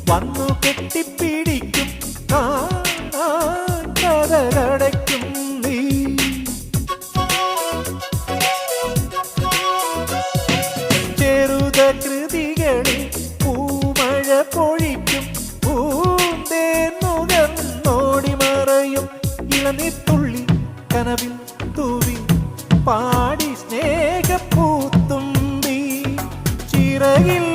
വന്നു കെട്ടിപ്പിടിക്കും കഥകടയ്ക്കും നീ. ചെറുത കൃതികളിൽ പൂമഴ പൊഴിക്കും പൂന്തേന്നുകർന്നോടി മറയും ഇളനീർത്തുള്ളി കനവിൽ തൂവി പാടി സ്നേഹപ്പൂത്തുമ്പി ചിറകിൽ